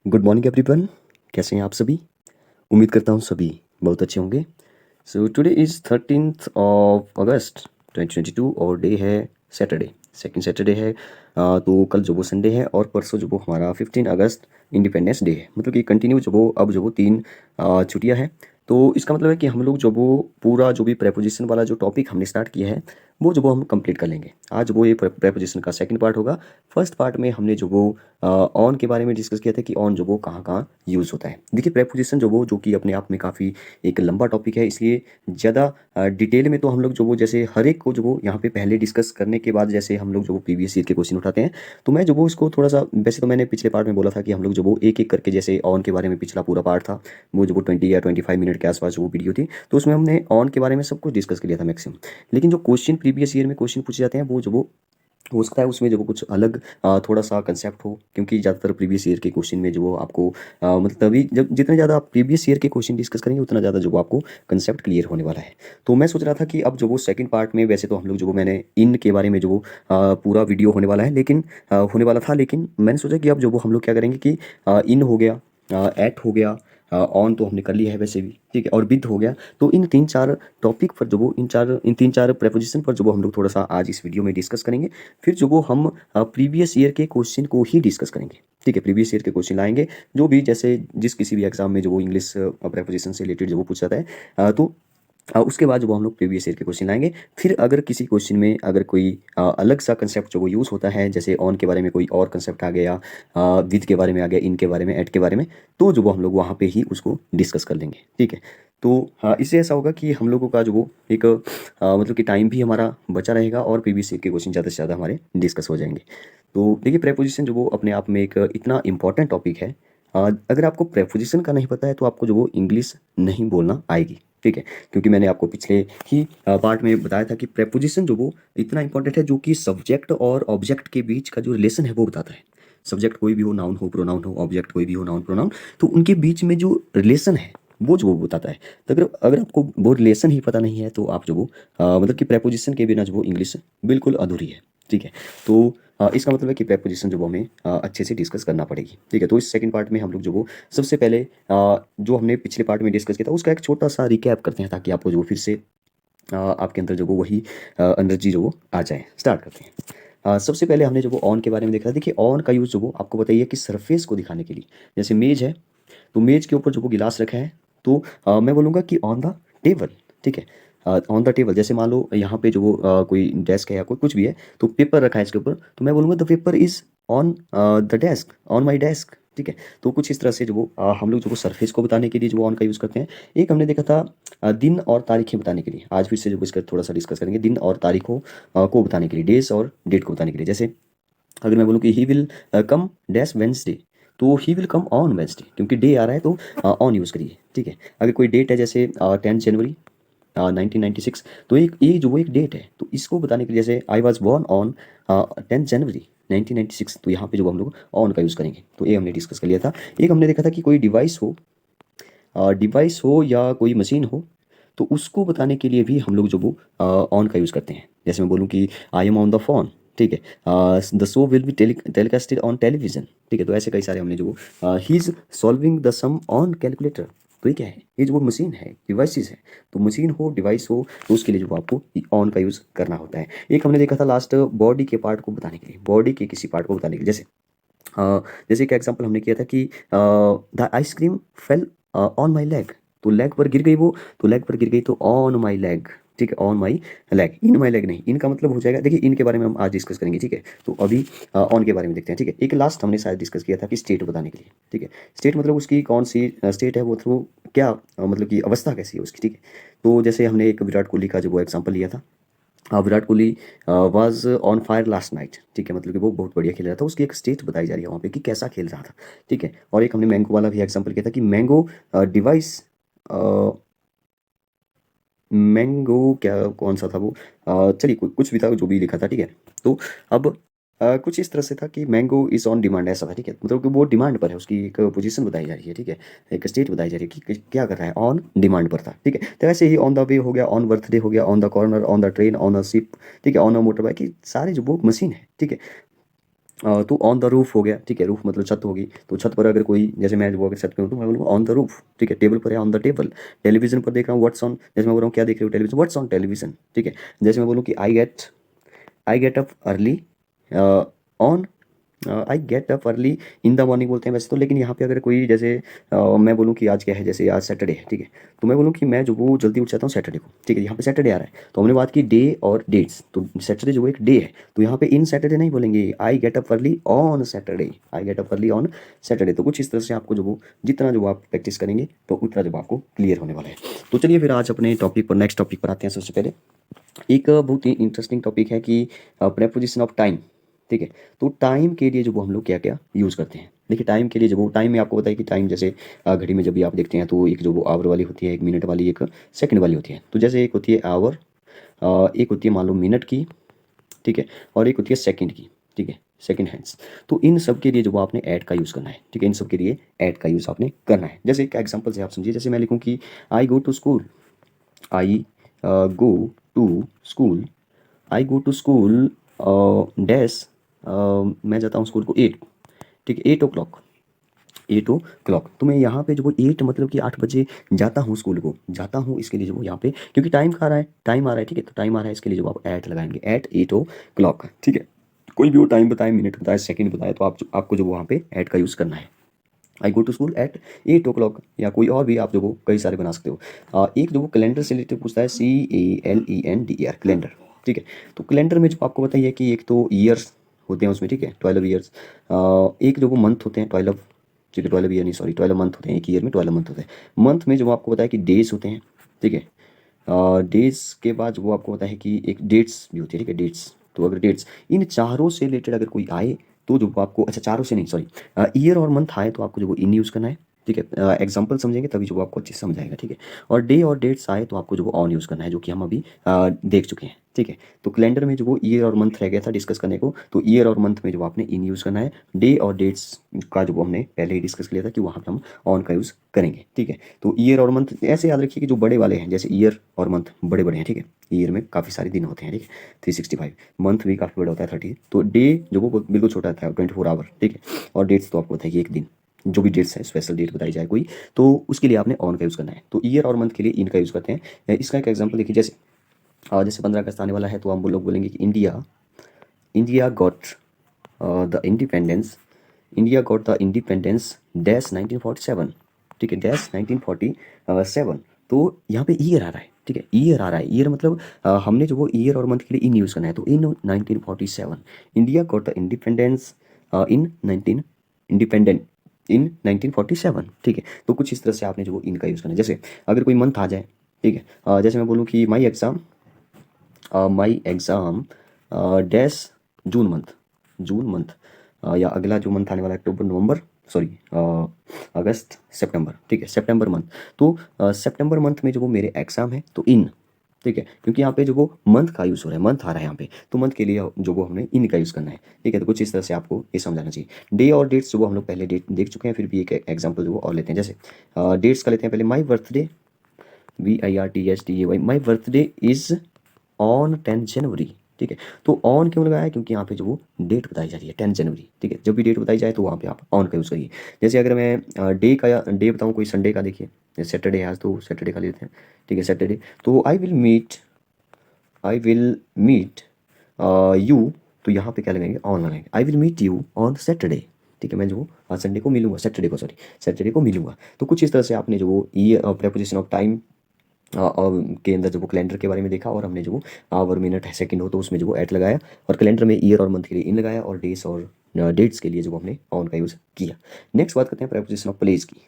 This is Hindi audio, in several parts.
Good morning everyone. कैसे हैं आप सभी? उम्मीद करता हूँ सभी बहुत अच्छे होंगे। So today is 13th of अगस्त 2022 और डे है सैटरडे, सेकंड सैटरडे है। तो कल जो वो संडे है और परसों जो वो हमारा 15 अगस्त इंडिपेंडेंस डे है। मतलब कि कंटिन्यू जो वो अब जो वो 3 छुट्टियाँ हैं। तो इसका मतलब है कि हम लोग जो वो पूरा जो भी प्रेपोजिशन वाला जो टॉपिक हमने स्टार्ट किया है वो जो वो हम कंप्लीट कर लेंगे। आज वो ये प्रेपोजिशन का सेकंड पार्ट होगा। फर्स्ट पार्ट में हमने जो वो ऑन के बारे में डिस्कस किया था कि ऑन जो वो कहाँ कहाँ यूज़ होता है। देखिए प्रेपोजिशन जो कि अपने आप में काफ़ी एक लंबा टॉपिक है, इसलिए ज़्यादा डिटेल में तो हम लोग जो वो जैसे हर एक को जो वो यहाँ पे पहले डिस्कस करने के बाद जैसे हम लोग जो वो प्रीवियस ईयर के क्वेश्चन उठाते हैं, तो मैं जो वो इसको थोड़ा सा वैसे तो मैंने पिछले पार्ट में बोला था कि हम लोग जो वो एक एक करके जैसे ऑन के बारे में पिछला पूरा पार्ट था वो जो वो 20 या 25 मिनट के आसपास जो वो वीडियो थी, तो उसमें हमने ऑन के बारे में सब कुछ डिस्कस कर लिया था मैक्सिमम। लेकिन जो क्वेश्चन प्रीवियस ईयर में क्वेश्चन पूछे जाते हैं वो जो वो हो सकता है उसमें जो वो कुछ अलग थोड़ा-सा कंसेप्ट हो, क्योंकि ज़्यादातर प्रीवियस ईयर के क्वेश्चन में जो वो आपको मतलब तभी जब जितने ज़्यादा आप प्रीवियस ईयर के क्वेश्चन डिस्कस करेंगे उतना ज़्यादा जो वो आपको कंसेप्ट क्लियर होने वाला है। तो मैं सोच रहा था कि अब जो वो सेकंड पार्ट में वैसे तो हम लोग जो वो मैंने इन के बारे में जो वो पूरा वीडियो होने वाला है, लेकिन होने वाला था, लेकिन मैंने सोचा कि अब जो वो हम लोग क्या करेंगे कि इन हो गया, एट हो गया, ऑन तो हमने कर लिया है वैसे भी, ठीक है, और विद हो गया। तो इन 3-4 टॉपिक पर जो वो इन 3-4 प्रेपोजिशन पर जो वो हम लोग थोड़ा-सा आज इस वीडियो में डिस्कस करेंगे। फिर जो वो हम प्रीवियस ईयर के क्वेश्चन को ही डिस्कस करेंगे, ठीक है? प्रीवियस ईयर के क्वेश्चन लाएँगे, जो भी जैसे जिस किसी भी एग्ज़ाम में जो वो इंग्लिश प्रेपोजिशन से रिलेटेड जो वो पूछा जाता है, तो उसके बाद जो वो हम लोग प्रीवियस ईयर के क्वेश्चन लाएँगे। फिर अगर किसी क्वेश्चन में अगर कोई अलग सा कंसेप्ट जो वो यूज़ होता है, जैसे ऑन के बारे में कोई और कंसेप्ट आ गया, विद के बारे में आ गया, इन के बारे में, एट के बारे में, तो जो वो हम लोग वहाँ पे ही उसको डिस्कस कर लेंगे, ठीक है? तो इससे ऐसा होगा कि हम लोगों का जो वो एक मतलब कि टाइम भी हमारा बचा रहेगा और प्रीवियस ईयर के क्वेश्चन ज़्यादा से ज़्यादा हमारे डिस्कस हो जाएँगे। तो देखिए प्रेपोज़िशन जो वो अपने आप में एक इतना इम्पोर्टेंट टॉपिक है। अगर आपको प्रेपोज़िशन का नहीं पता है तो आपको जो वो इंग्लिश नहीं बोलना आएगी, ठीक है? क्योंकि मैंने आपको पिछले ही पार्ट में बताया था कि प्रेपोज़िशन जो वो इतना इम्पोर्टेंट है, जो कि सब्जेक्ट और ऑब्जेक्ट के बीच का जो रिलेशन है वो बताता है। सब्जेक्ट कोई भी हो, नाउन हो, प्रोनाउन हो, ऑब्जेक्ट कोई भी हो, नाउन, प्रोनाउन, तो उनके बीच में जो रिलेशन है वो जो वो बताता है। तो अगर अगर आपको वो रिलेशन ही पता नहीं है तो आप जो वो मतलब कि प्रेपोज़िशन के बिना जो वो इंग्लिश बिल्कुल अधूरी है, ठीक है? तो इसका मतलब है कि प्रेपोज़िशन जो वो हमें अच्छे से डिस्कस करना पड़ेगी, ठीक है? तो इस सेकंड पार्ट में हम लोग जो वो सबसे पहले जो हमने पिछले पार्ट में डिस्कस किया था उसका एक छोटा-सा रिकैप करते हैं, ताकि आपको जो फिर से आपके अंदर जो वो वही एनर्जी जो वो आ जाए। स्टार्ट करते हैं। सबसे पहले हमने जो वो ऑन के बारे में देखा था। देखिए ऑन का यूज़ जो वो आपको बताइए कि सरफेस को दिखाने के लिए, जैसे मेज़ है, तो मेज़ के ऊपर जो वो गिलास रखा है, तो मैं बोलूँगा कि ऑन द टेबल, ठीक है? ऑन द टेबल, जैसे मान लो यहाँ पे जो वो कोई डेस्क है या कोई कुछ भी है, तो पेपर रखा है इसके ऊपर, तो मैं बोलूँगा the paper is on the desk, on my desk, ठीक है? तो कुछ इस तरह से जो वो हम लोग जो वो सरफेस को बताने के लिए जो ऑन का यूज़ करते हैं। एक हमने देखा था दिन और तारीखें बताने के लिए। आज फिर से जो इसका थोड़ा-सा डिस्कस करेंगे, दिन और तारीखों को बताने के लिए, डेज़ और डेट को बताने के लिए। जैसे अगर मैं बोलूँ कि he will come dash Wednesday, तो he will come on Wednesday, क्योंकि डे आ रहा है तो ऑन यूज़ करिए, ठीक है? अगर कोई डेट है जैसे 10 जनवरी 1996, तो एक ये जो वो एक डेट है, तो इसको बताने के लिए जैसे आई वाज़ बोर्न ऑन 10 जनवरी 1996, तो यहाँ पे जो हम लोग ऑन का यूज़ करेंगे। तो ये हमने डिस्कस कर लिया था। एक हमने देखा था कि कोई डिवाइस हो या कोई मशीन हो, तो उसको बताने के लिए भी हम लोग जो वो ऑन का यूज़ करते हैं। जैसे मैं बोलूँ कि I am on the phone, ठीक है? The show will be telecasted on television, ठीक है? तो ऐसे कई सारे हमने जो he is solving the sum on calculator, तो ये क्या है? ये जो वो मशीन है, डिवाइसेज़ है, तो मशीन हो, डिवाइस हो, तो उसके लिए जो आपको ऑन का यूज़ करना होता है। एक हमने देखा था लास्ट, बॉडी के पार्ट को बताने के लिए, बॉडी के किसी पार्ट को बताने के लिए, जैसे जैसे एक एग्जांपल हमने किया था कि the ice cream fell on my leg, तो लेग पर गिर गई वो, तो लेग पर गिर गई तो ऑन माय लेग, ठीक है? On my leg, in my leg नहीं, इनका मतलब हो जाएगा, देखिए इनके बारे में हम आज डिस्कस करेंगे, ठीक है? तो अभी ऑन के बारे में देखते हैं, ठीक है? एक लास्ट हमने शायद डिस्कस किया था कि स्टेट बताने के लिए, ठीक है? स्टेट मतलब उसकी कौन सी स्टेट है, वो थ्रू क्या मतलब कि अवस्था कैसी है उसकी, ठीक है? तो जैसे हमने एक विराट कोहली का जो वो एग्जाम्पल लिया था, Virat Kohli was on fire last night, ठीक है? मतलब कि वो बहुत बढ़िया खेल रहा था, उसकी एक स्टेट बताई जा रही है वहाँ पे कि कैसा खेल रहा था, ठीक है? और एक हमने मैंगो वाला भी एग्जांपल किया था कि मैंगो डिवाइस, मैंगो क्या कौन सा था वो, चलिए कुछ भी था जो भी लिखा था, ठीक है? तो अब कुछ इस तरह से था कि मैंगो इज़ ऑन डिमांड, ऐसा था, ठीक है? मतलब कि वो डिमांड पर है, उसकी एक पोजीशन बताई जा रही है, ठीक है? एक स्टेट बताई जा रही है कि क्या कर रहा है, ऑन डिमांड पर था, ठीक है? तो ऐसे ही ऑन द वे हो गया, ऑन बर्थडे हो गया, on the corner, on the train, on a ship, ठीक है? ऑन अ मोटर बाइक, ये सारे जो वो मशीन है, ठीक है? तो ऑन द रूफ हो गया, ठीक है, रूफ मतलब छत होगी, तो छत पर अगर कोई, जैसे मैं वो अगर छत पे हूँ तो मैं बोलूँगा ऑन द रूफ, ठीक है, टेबल पर है ऑन द टेबल, टेलीविजन पर देख रहा हूँ व्हाट्स ऑन, जैसे मैं बोल रहा हूँ क्या देख रहे हो टेलीविजन, व्हाट्स ऑन टेलीविजन, ठीक है। जैसे मैं बोलूँ कि I get up early on, I get up early in the morning बोलते हैं वैसे तो, लेकिन यहाँ पे अगर कोई जैसे मैं बोलूँ कि आज क्या है, जैसे आज सैटरडे है, ठीक है, तो मैं बोलूँ कि मैं जो वो जल्दी उठ जाता हूँ सैटरडे को, ठीक है, यहाँ पे सैटरडे आ रहा है, तो हमने बात की डे और डेट्स, तो सैटरडे जो वो एक डे है, तो यहाँ पे इन सैटरडे नहीं बोलेंगे, I get up early on Saturday, I get up early on Saturday. तो कुछ इस तरह से आपको जो वो जितना जो आप प्रैक्टिस करेंगे तो उतना जो आपको क्लियर होने वाला है। तो चलिए फिर आज अपने टॉपिक पर, नेक्स्ट टॉपिक पर आते हैं। सबसे पहले एक बहुत ही इंटरेस्टिंग टॉपिक है कि प्रेपोजिशन ऑफ टाइम, ठीक है। तो टाइम के लिए जो वो हम लोग क्या क्या यूज़ करते हैं, देखिए टाइम के लिए जब वो टाइम में आपको पता है कि टाइम जैसे घड़ी में जब भी आप देखते हैं तो एक जो वो आवर वाली होती है, एक मिनट वाली, एक सेकंड वाली होती है। तो जैसे एक होती है आवर, एक होती है मान लो मिनट की, ठीक है, और एक होती है सेकंड की, ठीक है, सेकंड हैंड्स। तो इन सब के लिए जो वो आपने ऐड का यूज़ करना है, ठीक है, इन सब के लिए ऐड का यूज़ आपने करना है। जैसे एक एग्जांपल से आप समझिए, जैसे मैं लिखूँ कि I go to school, I go to school, I go to school dash, मैं जाता हूँ स्कूल को 8, ठीक है, 8 o'clock, 8 o'clock। तो मैं यहाँ पे जो वो 8 मतलब कि 8 बजे जाता हूँ स्कूल को, जाता हूँ, इसके लिए जो वो यहाँ पे क्योंकि टाइम का आ रहा है, टाइम आ रहा है, ठीक है, तो टाइम आ रहा है, इसके लिए जो आप एट लगाएंगे, एट 8 o'clock, ठीक है। कोई भी वो टाइम बताए, मिनट बताए, सेकंड बताए, तो आपको जो वहाँ पे ऐड का यूज़ करना है। I go to school at 8 o'clock, या कोई और भी आप जो वो कई सारे बना सकते हो। एक जो वो कैलेंडर से रिलेटेड पूछता है, CALENDR, कैलेंडर, ठीक है। तो कैलेंडर में जो आपको बताइए कि एक तो ईयर्स होते हैं उसमें, ठीक है, 12 ईयर्स, एक जो वो मंथ होते हैं 12, ठीक है, 12 ईयर नहीं, सॉरी 12 मंथ होते हैं, एक ईयर में 12 मंथ होते हैं। मंथ में जो आपको बताया कि डेज होते हैं, ठीक है, डेज के बाद वो आपको पता है कि एक डेट्स भी होती है, ठीक है, डेट्स। तो अगर डेट्स इन चारों से रिलेटेड अगर कोई आए तो जो आपको, अच्छा चारों से नहीं, सॉरी, ईयर और मंथ आए तो आपको जो वो इन यूज़ करना है, ठीक है, एग्जांपल समझेंगे तभी जो वो आपको अच्छे से समझाएगा, ठीक है। और डे और डेट्स आए तो आपको जो वो ऑन यूज़ करना है, जो कि हम अभी देख चुके हैं, ठीक है। तो कैलेंडर में जो वो ईयर और मंथ रह गया था डिस्कस करने को, तो ईयर और मंथ में जो आपने इन यूज़ करना है, डे और डेट्स का जो वो हमने पहले ही डिस्कस किया था कि वहाँ पर हम ऑन का यूज़ करेंगे, ठीक है। तो ईयर और मंथ ऐसे याद रखिए कि जो बड़े वाले हैं, जैसे ईयर और मंथ बड़े बड़े हैं, ठीक है, ईयर में काफ़ी सारे दिन होते हैं, ठीक है, 365, मंथ भी काफ़ी बड़ा होता है 30, तो डे जो वो बिल्कुल छोटा होता है 24 आवर, ठीक है। और डेट्स तो आपको बताइए एक दिन, जो भी डेट्स है, स्पेशल डेट बताई जाए कोई, तो उसके लिए आपने ऑन का यूज़ करना है। तो ईयर और मंथ के लिए इन का यूज़ करते हैं। इसका एक एग्जाम्पल देखिए, जैसे 15 अगस्त आने वाला है, तो हम लोग बोलेंगे कि India India got the independence, India got the independence dash 1947, ठीक है, डैश 1947। तो यहाँ पे ईयर आ रहा है, ठीक है, ईयर आ रहा है, ईयर मतलब हमने जो वो ईयर और मंथ के लिए इन यूज़ करना है, तो इन 1947, India got the independence in 19 independent in 1947, ठीक है। तो कुछ इस तरह से आपने जो वो इन का यूज़ करना है। जैसे अगर कोई मंथ आ जाए, ठीक है, जैसे मैं बोलूँ कि my exam dash June month, June month, या अगला जो मंथ आने वाला है अक्टूबर नवंबर, सॉरी, अगस्त सितंबर, ठीक है, सितंबर मंथ। तो सितंबर मंथ में जो वो मेरे एग्ज़ाम है तो इन, ठीक है, क्योंकि यहाँ पे जो वो मंथ का यूज़ हो रहा है, मंथ आ रहा है यहाँ पे, तो मंथ के लिए जो वो हमने इन का यूज़ करना है, ठीक है। तो कुछ इस तरह से आपको ये समझाना चाहिए। डे और डेट्स जो वो हम लोग पहले डेट देख चुके हैं, फिर भी एक एग्जाम्पल जो वो और लेते हैं। जैसे डेट्स का लेते हैं पहले, my birthday, VIRTHDAY, my birthday is on 10 जनवरी, ठीक है। तो ऑन क्यों लगाया है, क्योंकि यहाँ पे जो वो डेट बताई जा रही है 10 जनवरी, ठीक है। जब भी डेट बताई जाए तो वहाँ पे आप ऑन का यूज़ करिए। जैसे अगर मैं डे का या डे बताऊँ कोई संडे का, देखिए जैसे सैटरडे है आज, तो सैटरडे का लेते हैं, ठीक है, सैटरडे। तो आई विल मीट यू, तो यहाँ पे क्या लगाएंगे, ऑन लगाएंगे, I will meet you on Saturday, ठीक है, मैं जो संडे को मिलूंगा, सैटरडे को, सॉरी, सैटरडे को मिलूंगा। तो कुछ इस तरह से आपने जो वो ये प्रेपोजिशन ऑफ टाइम और के अंदर जो वो कैलेंडर के बारे में देखा, और हमने जो वो आवर मिनट है सेकंड हो तो उसमें जो वो ऐट लगाया, और कैलेंडर में ईयर और मंथ के लिए इन लगाया, और डेज और डेट्स के लिए जो हमने ऑन का यूज़ किया। नेक्स्ट बात करते हैं प्रेपोजिशन ऑफ प्लेस की,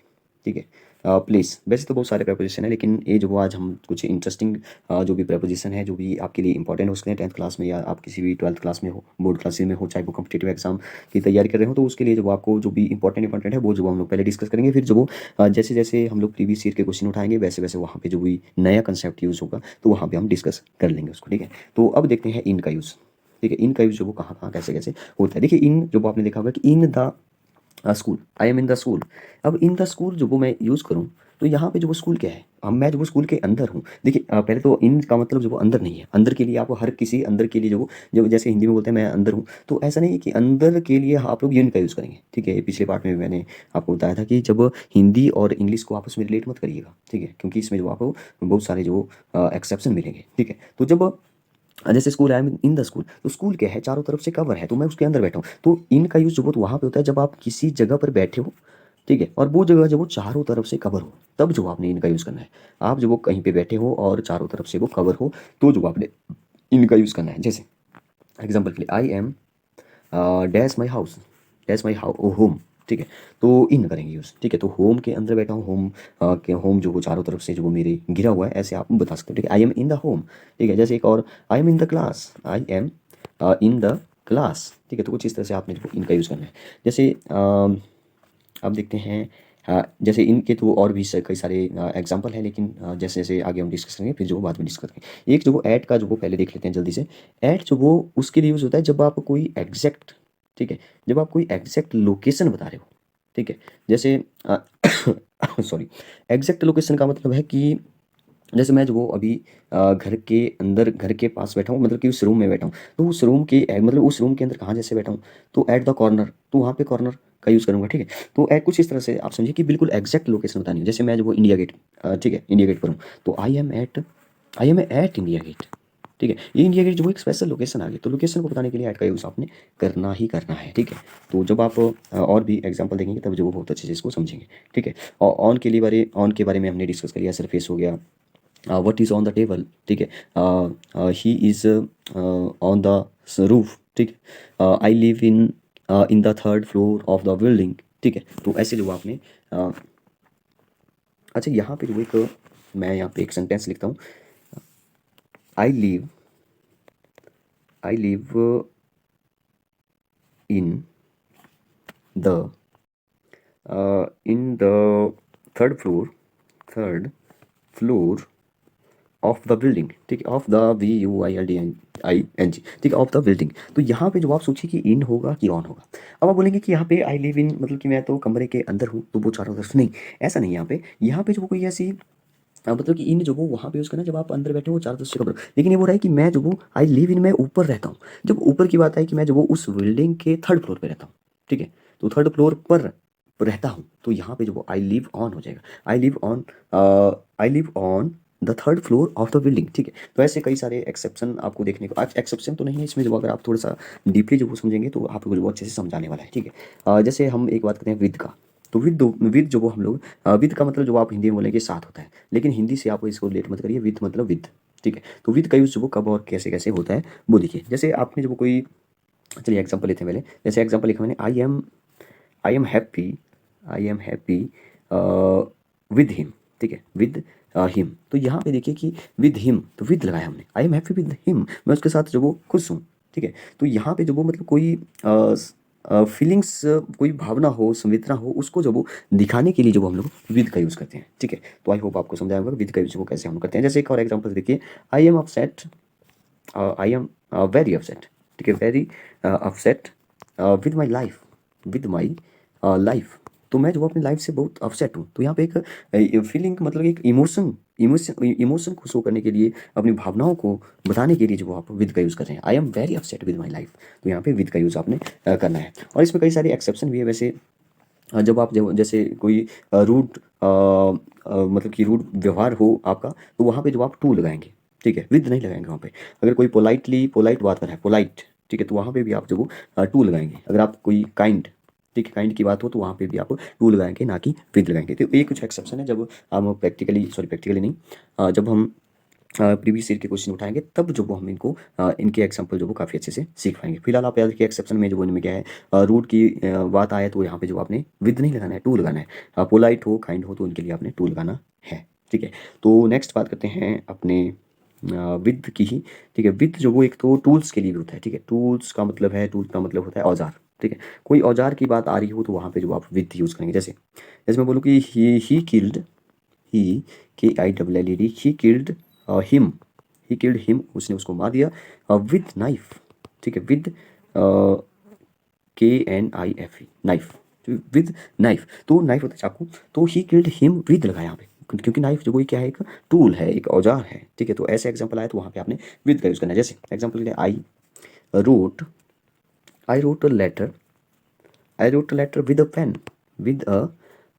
ठीक है। प्लेस, वैसे तो बहुत सारे प्रेपोजिशन है, लेकिन ये जो वो आज हम कुछ इंटरेस्टिंग जो भी प्रेपोजिशन है जो भी आपके लिए इंपॉर्टेंट हो सकते हैं 10th क्लास में, या आप किसी भी 12th क्लास में हो, बोर्ड क्लासेस में हो, चाहे वो कॉम्पिटेटिव एग्जाम की तैयारी कर रहे हो, तो उसके लिए जो आपको जो भी इंपॉर्टेंट है वो जो हम लोग पहले डिस्कस करेंगे। फिर जो वो जैसे जैसे हम लोग प्रीवियस ईयर के क्वेश्चन उठाएंगे, वैसे वैसे वहाँ पे जो भी नया कंसेप्ट यूज़ होगा तो वहाँ पे हम डिस्कस कर लेंगे उसको, ठीक है। तो अब देखते हैं इन का यूज़, ठीक है, इन का यूज़ जो वो कहाँ कहाँ कैसे कैसे होता है। देखिए इन जो वो आपने देखा होगा कि in the school, I am in the school. अब इन द स्कूल जो वो मैं यूज़ करूँ, तो यहाँ पे जो वो स्कूल क्या है, मैं जो वो स्कूल के अंदर हूँ। देखिए पहले तो इन का मतलब जो वो अंदर नहीं है, अंदर के लिए आप हर किसी अंदर के लिए जो जो जैसे हिंदी में बोलते हैं मैं अंदर हूँ, तो ऐसा नहीं है कि अंदर के लिए आप लोग इन का यूज़ करेंगे, ठीक है। पिछले पार्ट में मैंने आपको बताया था कि जब हिंदी और इंग्लिश को आपस में रिलेट मत करिएगा, ठीक है, क्योंकि इसमें जो आपको बहुत सारे जो एक्सेप्शन मिलेंगे, ठीक है। तो जब जैसे school I am in the school, तो स्कूल क्या है, चारों तरफ से कवर है, तो मैं उसके अंदर बैठा हूँ। तो इन का यूज़ जो बहुत वहाँ पे होता है जब आप किसी जगह पर बैठे हो, ठीक है, और वो जगह जब वो चारों तरफ से कवर हो, तब जो आपने इनका यूज़ करना है। आप जब वो कहीं पे बैठे हो और चारों तरफ से वो कवर हो, तो जो आपने इनका यूज़ करना है। जैसे एग्जाम्पल के लिए I am dash my house, dash my home, ठीक है। तो इन करेंगे यूज़, ठीक है। तो होम के अंदर बैठा हूँ, होम के होम जो वो चारों तरफ से जो वो मेरे घिरा हुआ है, ऐसे आप बता सकते हो, ठीक है। I am in the home, ठीक है। जैसे एक और, I am in the class, I am in the class, ठीक है। तो कुछ इस तरह से आपने जो इनका यूज़ करना है। जैसे अब देखते हैं जैसे इनके तो और भी कई सारे एग्जांपल हैं, लेकिन जैसे जैसे आगे हम डिस्कस करेंगे, फिर जो बाद में डिस्कस करेंगे। एक जो वो ऐड का जो वो पहले देख लेते हैं जल्दी से। ऐड जो वो उसके लिए यूज़ होता है जब आप कोई एग्जैक्ट, ठीक है, जब आप कोई एग्जैक्ट लोकेशन बता रहे हो, ठीक है। जैसे सॉरी, एग्जैक्ट लोकेशन का मतलब है कि जैसे मैं जो वो अभी घर के अंदर, घर के पास बैठा हूँ, मतलब कि उस रूम में बैठा हूँ, तो उस रूम के मतलब उस रूम के अंदर कहाँ जैसे बैठा हूँ, तो एट द कॉर्नर, तो वहाँ पे कॉर्नर का यूज़ करूँगा, ठीक है। तो एट कुछ इस तरह से आप समझिए कि बिल्कुल एग्जैक्ट लोकेशन बतानी है। जैसे मैं जो वो इंडिया गेट, ठीक है, इंडिया गेट पर हूँ, तो I am at India gate, ठीक है। ये इंडिया गेट जो वो एक स्पेशल लोकेशन आ गई, तो लोकेशन को बताने के लिए ऐड का यूज़ आपने करना ही करना है, ठीक है। तो जब आप और भी एग्जांपल देखेंगे तब जो वो बहुत अच्छे से इसको समझेंगे, ठीक है। और ऑन के बारे में हमने डिस्कस कर लिया, सरफेस हो गया, what is on the table, ठीक है। he is on the roof, ठीक है। I live in the third floor of the building, ठीक है। तो ऐसे जो आपने अच्छा यहाँ पे जो एक मैं यहाँ पे एक सेंटेंस लिखता हूँ, I live in the in the third floor of the building, ठीक है, ऑफ द BUILDING, ठीक है, ऑफ द बिल्डिंग। तो यहाँ पे जो आप सोचिए कि इन होगा कि ऑन होगा। अब आप बोलेंगे कि यहाँ पे आई लिव इन मतलब कि मैं तो कमरे के अंदर हूँ, तो वो चारों तरफ नहीं, ऐसा नहीं। यहाँ पे जो कोई ऐसी मतलब कि इन जो वो वहाँ पे यूज़ करना जब आप अंदर बैठे हो चारों तरफ से कमरा, लेकिन ये बोल रहा है कि मैं जो वो आई लिव इन, मैं ऊपर रहता हूँ। जब ऊपर की बात है कि मैं जो वो उस बिल्डिंग के थर्ड फ्लोर पे रहता हूँ, ठीक है, तो थर्ड फ्लोर पर रहता हूँ, तो यहाँ पे जो वो आई लिव ऑन हो जाएगा। I live on the third floor of the building, ठीक है। तो ऐसे कई सारे एक्सेप्शन आपको देखने को, एक्सेप्शन तो नहीं है इसमें, जो अगर आप थोड़ा सा डीपली जो वो समझेंगे तो आपको जो वो अच्छे से समझाने वाला है, ठीक है। जैसे हम एक बात करते हैं विद का, तो विद जो वो हम लोग विद का मतलब जो आप हिंदी में बोलेंगे साथ होता है, लेकिन हिंदी से आप इसको रिलेट मत करिए, विद मतलब विद, ठीक है। तो विद का यूज़ जो वो कब और कैसे कैसे होता है वो देखिए। जैसे आपने जो वो कोई, चलिए एग्जाम्पल लेते हैं पहले। जैसे एग्जाम्पल लिखा मैंने, I am happy with him, ठीक है, विद हिम। तो यहाँ पे देखिए कि विद हिम, तो विद लगाया हमने, I am happy with him, मैं उसके साथ जो वो खुश हूँ, ठीक है। तो यहाँ पे जो वो मतलब कोई फीलिंग्स, कोई भावना हो, संवेदना हो, उसको जब वो दिखाने के लिए जो हम लोग विद का यूज़ करते हैं, ठीक है। तो आई होप आपको समझ आएगा विद का यूज़ वो कैसे हम करते हैं। जैसे एक और एग्जांपल देखिए, I am upset, I am very upset, ठीक है, very upset with my life, with my life. तो मैं जो अपनी लाइफ से बहुत अपसेट हूँ। तो यहाँ पे एक फीलिंग मतलब एक इमोशन को शो करने के लिए, अपनी भावनाओं को बताने के लिए जो आप विद का यूज़ कर रहे हैं, I am very upset with my life, तो यहाँ पे विद का यूज़ आपने करना है। और इसमें कई सारे एक्सेप्शन भी है वैसे। जब आप जैसे कोई रूड मतलब कि रूड व्यवहार हो आपका, तो वहाँ पे जब आप टू लगाएंगे, ठीक है, विद नहीं लगाएंगे वहाँ पे। अगर कोई पोलाइट बात कर रहा है, पोलाइट, ठीक है, तो वहाँ पे भी आप जो टू लगाएंगे। अगर आप कोई काइंड, ठीक है, काइंड की बात हो, तो वहाँ पे भी आप टू लगाएंगे, ना कि विद लगाएंगे। तो ये कुछ एक्सेप्शन है जब हम प्रैक्टिकली नहीं, जब हम प्रीवियस ईयर के क्वेश्चन उठाएंगे, तब जो वो हम इनको इनके एग्जाम्पल जो वो काफ़ी अच्छे से सीख पाएंगे। फिलहाल आप याद रखिए एक्सेप्शन में जो वो इनमें क्या है, रूट की बात आए तो यहाँ पे जो आपने विद नहीं लगाना है, टू लगाना है। पोलाइट हो, काइंड हो, तो उनके लिए आपने टू लगाना है, ठीक है। तो नेक्स्ट बात करते हैं अपने विद की ही, ठीक है। विद जो वो एक तो टूल्स के लिए भी होता है, ठीक है। टूल्स का मतलब है, टूल का मतलब होता है औजार, ठीक है। कोई औजार की बात आ रही हो तो वहाँ पे जो आप विद यूज़ करेंगे। जैसे जैसे मैं बोलूँ कि he killed, he KILLED, him, he killed him, उसने उसको मार दिया विद नाइफ, ठीक है, with KNIFE, knife, with knife. तो नाइफ होता है चाकू, तो ही किल्ड हिम विद लगाया यहाँ पे, क्योंकि नाइफ जो कोई क्या है, एक टूल है, एक औजार है, ठीक है। तो ऐसे एग्जाम्पल आए तो वहाँ पे आपने विद का यूज़ करना है। जैसे एग्जाम्पल के लिए wrote I wrote a letter I wrote a letter with a pen, with a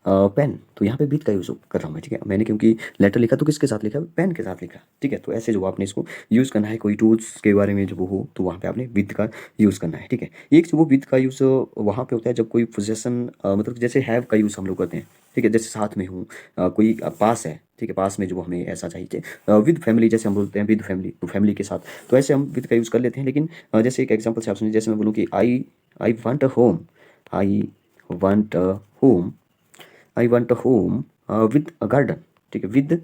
pen. तो यहाँ पे विद का यूज़ कर रहा हूँ मैं, ठीक है। मैंने क्योंकि लेटर लिखा तो किसके साथ लिखा, पेन के साथ लिखा, ठीक है। तो ऐसे जो आपने इसको यूज़ करना है, कोई टूल्स के बारे में जो वो हो तो वहाँ पे आपने विद का यूज़ करना है, ठीक है। एक जो वो विद का यूज़ वहाँ पे होता है जब कोई पोजेसन, मतलब जैसे हैव का यूज़ हम लोग करते हैं, ठीक है। जैसे साथ में हूँ, कोई पास है, ठीक है, पास में जो हमें ऐसा चाहिए। विद फैमिली जैसे हम बोलते हैं, विद फैमिली, तो फैमिली के साथ, तो ऐसे हम विद का यूज़ कर लेते हैं। लेकिन जैसे एक एग्जाम्पल से आप सुनिए, जैसे मैं बोलूँ कि I want a home, I want a home, I want a home with a garden, ठीक है, विद अ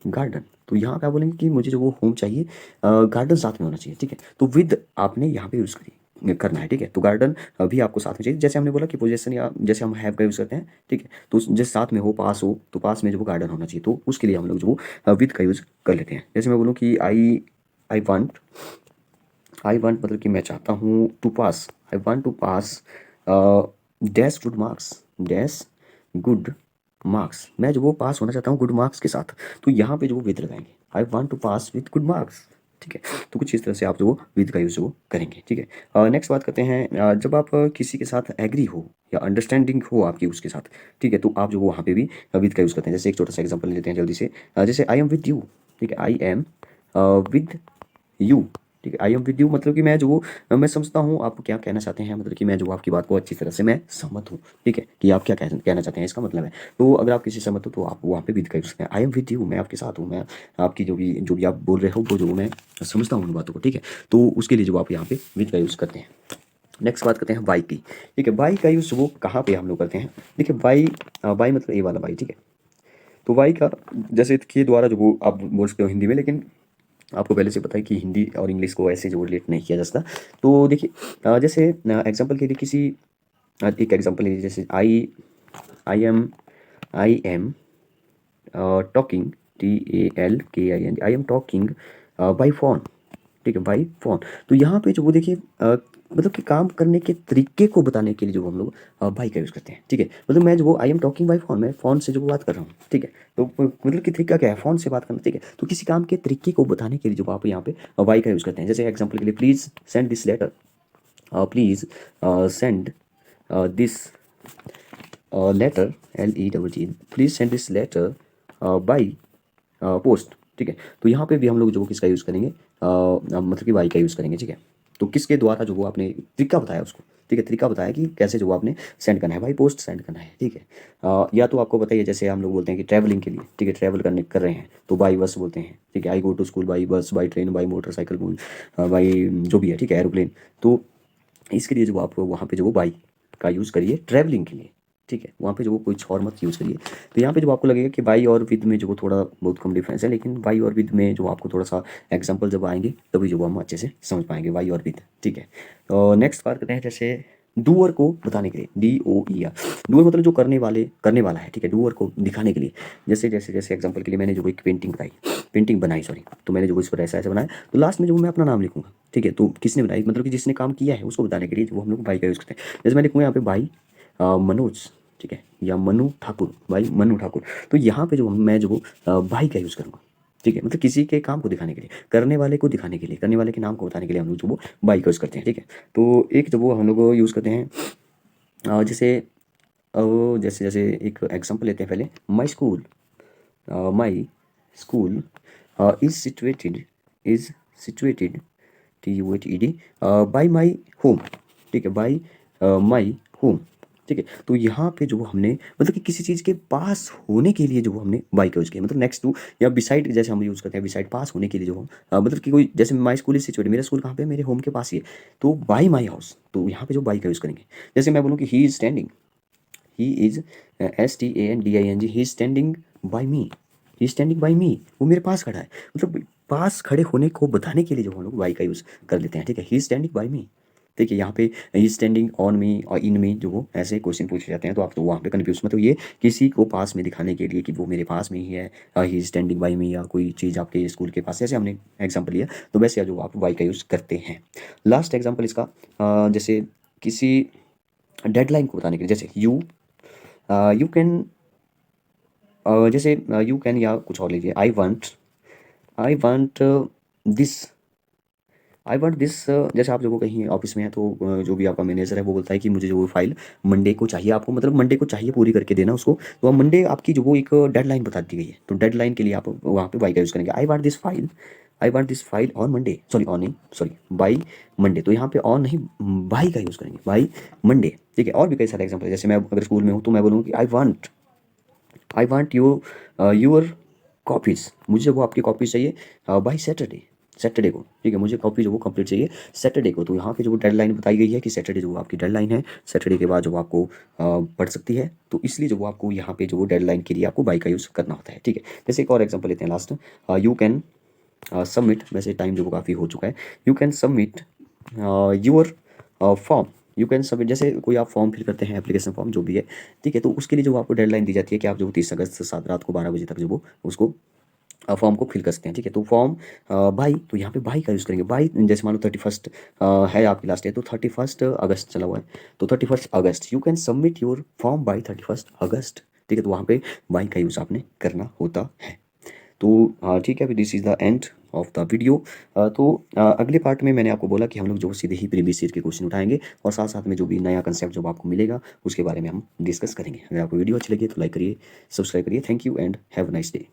गार्डन। तो यहाँ पे आप बोलेंगे कि मुझे जो वो होम चाहिए, गार्डन साथ में होना चाहिए, ठीक है। तो विद आपने यहाँ पे यूज़ करी करना है, ठीक है। तो गार्डन भी आपको साथ में चाहिए। जैसे हमने बोला कि पोजेसन या जैसे हम हैव का यूज़ करते हैं, ठीक है। तो जैसे साथ में हो, पास हो, तो पास में जो वो गार्डन होना चाहिए, तो उसके लिए हम लोग जो वो विद का यूज़ कर लेते हैं। जैसे मैं बोलूँ कि आई वांट आई वांट मतलब कि मैं चाहता हूँ to pass, I want to pass dash good marks, dash good marks. मैं जो वो पास होना चाहता हूँ गुड मार्क्स के साथ, तो यहाँ पे जो वो विद लगाएंगे, I want to pass with good marks, ठीक है। तो कुछ इस तरह से आप जो वो विद का यूज़ वो करेंगे, ठीक है। नेक्स्ट बात करते हैं, जब आप किसी के साथ एग्री हो या अंडरस्टैंडिंग हो आपकी उसके साथ, ठीक है, तो आप जो वो वहाँ पे भी विद का यूज़ करते हैं। जैसे एक छोटा सा एग्जाम्पल लेते हैं जल्दी से, जैसे आई एम विद यू, ठीक है, आई एम विद यू, ठीक है। आई एम विद यू मतलब कि मैं जो वो मैं समझता हूँ आप क्या कहना चाहते हैं, मतलब कि मैं जो आपकी बात को अच्छी तरह से मैं सहमत हूँ, ठीक है, कि आप क्या कहना चाहते हैं, इसका मतलब है। तो अगर आप किसी से सहमत हो तो आप वहाँ पे विद का यूज़ सकते हैं। आई एम विद यू, मैं आपके साथ हूँ, मैं आपकी जो भी आप बोल रहे हो वो जो मैं समझता हूँ उन बातों को, ठीक है। तो उसके लिए जो आप यहाँ पे विद का यूज़ करते हैं। नेक्स्ट बात करते हैं बाई की, ठीक है। बाई का यूज़ वो कहाँ पे हम लोग करते हैं, देखिए बाई, बाई मतलब ए वाला बाई, ठीक है। तो वाई का जैसे के द्वारा जो वो आप बोल सकते हो हिंदी में, लेकिन आपको पहले से पता है कि हिंदी और इंग्लिश को ऐसे जो रिलेट नहीं किया जा सकता। तो देखिए, जैसे एग्जांपल के लिए किसी एक एग्जांपल लीजिए, जैसे I am talking, TALKING, I am talking by phone, ठीक है, बाई फोन। तो यहाँ पे जो वो देखिए, मतलब कि काम करने के तरीके को बताने के लिए जो हम लोग बाई का यूज़ करते हैं, ठीक है। मतलब मैं जो वो I am talking by phone, मैं फ़ोन से जो बात कर रहा हूँ, ठीक है। तो मतलब कि तरीका क्या है, फ़ोन से बात करना, ठीक है। तो किसी काम के तरीके को बताने के लिए जो आप यहाँ पे बाई का यूज़ करते हैं। जैसे एग्जाम्पल के लिए, please send this letter, please send this letter, LETT, please send this letter by post, ठीक है। तो यहाँ पे भी हम लोग जो किसका यूज़ करेंगे, मतलब कि वाई का यूज़ करेंगे, ठीक है। तो किसके द्वारा जो वो आपने तरीका बताया उसको, ठीक है, तरीका बताया कि कैसे जो वो आपने सेंड करना है, बाई पोस्ट सेंड करना है, ठीक है। या तो आपको बताइए, जैसे हम लोग बोलते हैं कि ट्रैवलिंग के लिए, ठीक है, ट्रैवल कर रहे हैं तो बाई बस बोलते हैं, ठीक है। I go to school by bus, by train, by motorcycle, by जो भी है, ठीक है, एरोप्लेन। तो इसके लिए जो आप वहाँ पे जो वो बाई का यूज़ करिए ट्रैवलिंग के लिए, ठीक है। वहाँ पे जो वो कुछ और मत यूज़ करिए। तो यहाँ पे जो आपको लगेगा कि बाई और विद में जो वो थोड़ा बहुत कम डिफरेंस है, लेकिन बाई और विद में जो आपको थोड़ा सा एग्जांपल जब आएंगे तभी जो वो हम अच्छे से समझ पाएंगे, बाई और विद, ठीक है। तो नेक्स्ट बात करते हैं, जैसे डूअर को बताने के लिए, DOER, डूअर मतलब जो करने वाला है, ठीक है, डूअर को दिखाने के लिए। जैसे एग्जाम्पल के लिए मैंने जो एक पेंटिंग बनाई, सॉरी, तो मैंने जो इस पर ऐसा ऐसा बनाया, तो लास्ट में जो मैं अपना नाम लिखूंगा, ठीक है। तो किसने बनाई, मतलब कि जिसने काम किया है उसको बताने के लिए जो हम लोग बाई का यूज़ करते हैं। जैसे मैं लिखूँगा यहाँ पे बाई मनोज, ठीक है, या मनु ठाकुर, भाई मनु ठाकुर। तो यहाँ पे जो मैं जो भाई का यूज़ करूँगा, ठीक है, मतलब किसी के काम को दिखाने के लिए, करने वाले को दिखाने के लिए, करने वाले के नाम को बताने के लिए हम लोग जो वो बाई का यूज़ करते हैं, ठीक है। तो एक जो वो हम लोग यूज़ करते हैं, जैसे जैसे जैसे एक एग्जांपल लेते हैं पहले, my school is situated TUATED by my home, ठीक है, बाई माई होम, ठीक है। तो यहाँ पे जो हमने मतलब कि किसी चीज़ के पास होने के लिए जो हमने बाई का यूज़ किया, मतलब नेक्स्ट टू या बिसाइड, जैसे हम यूज़ करते हैं बिसाइड, पास होने के लिए जो हम मतलब कि कोई, जैसे माई स्कूल इज सिचुएटेड, मेरा स्कूल कहाँ पे है, मेरे होम के पास ही है, तो बाई माई हाउस, तो यहाँ पे जो बाई का यूज़ करेंगे। जैसे मैं बोलूँ कि he is STANDING, he is standing by me, he is standing by me, वो मेरे पास खड़ा है, मतलब पास खड़े होने को बताने के लिए जो हम लोग बाई का यूज़ कर लेते हैं, ठीक है। ही इज स्टैंडिंग बाई मी, ठीक है। यहाँ पे ही स्टैंडिंग ऑन मी और इन मी जो वो ऐसे क्वेश्चन पूछे जाते हैं, तो आप तो वहाँ पे कन्फ्यूज मत होइए, किसी को पास में दिखाने के लिए कि वो मेरे पास में ही है, ही स्टैंडिंग बाई मी, या कोई चीज़ आपके स्कूल के पास, जैसे हमने एग्जाम्पल लिया, तो वैसे जो आप बाई का यूज़ करते हैं। लास्ट एग्जाम्पल इसका, जैसे किसी डेडलाइन को बताने के लिए, जैसे यू कैन जैसे यू कैन या कुछ और लीजिए। I want this. I want this. जैसे आप जो कहीं ऑफिस में है तो जो भी आपका मैनेजर है वो बोलता है कि मुझे जो वो फाइल मंडे को चाहिए, आपको मतलब मंडे को चाहिए पूरी करके देना उसको। तो अब मंडे आपकी जो वो एक डेडलाइन बता दी गई है, तो डेडलाइन के लिए आप वहाँ पे बाई का यूज़ करेंगे। I want this file on Monday, sorry on नहीं, सॉरी बाई मंडे। तो यहाँ पे ऑन नहीं, बाई का यूज़ करेंगे, बाई मंडे। ठीक है, और भी कई सारे एग्जाम्पल है। जैसे मैं अगर स्कूल में हूँ तो मैं बोलूँगा कि आई वांट योर कॉपीज़, मुझे वो आपकी कॉपीज़ चाहिए बाई सैटरडे को। ठीक है, मुझे कॉपी जो वो कंप्लीट चाहिए सैटरडे को। तो यहाँ पे जो डेडलाइन बताई गई है कि सैटरडे जो वो आपकी डेडलाइन है, सैटरडे के बाद जो वो आपको पढ़ सकती है, तो इसलिए जो वो आपको यहाँ पे जो वो डेडलाइन के लिए आपको बाई का यूज़ करना होता है। ठीक है, जैसे एक और एग्जाम्पल लेते हैं लास्ट। यू कैन सबमिट, वैसे टाइम जो वो काफ़ी हो चुका है। You can submit your form. You can submit, जैसे कोई आप फॉर्म फिल करते हैं, एप्लीकेशन फॉर्म जो भी है। ठीक है, तो उसके लिए जो आपको डेडलाइन दी जाती है कि आप जो 30 अगस्त से 7 रात को 12 बजे तक जो वो उसको फॉर्म को फिल कर सकते हैं। ठीक है, तो फॉर्म बाई, तो यहाँ पे बाई का यूज़ करेंगे। बाई जैसे मान लो 31 है आपकी लास्ट डे, तो 31 अगस्त चला हुआ है, तो 31 अगस्त। You can submit your form by 31 August. ठीक है, तो वहाँ पे बाई का यूज़ आपने करना होता है। तो ठीक है, अभी this is the end of the video. तो अगले पार्ट में मैंने आपको बोला कि हम लोग जो सीधे ही प्रीवियस ईयर के क्वेश्चन उठाएंगे, और साथ साथ में जो भी नया कंसेप्ट जो आपको मिलेगा उसके बारे में हम डिस्कस करेंगे। अगर आपको वीडियो अच्छी लगी तो लाइक करिए, सब्सक्राइब करिए। Thank you and have a nice day.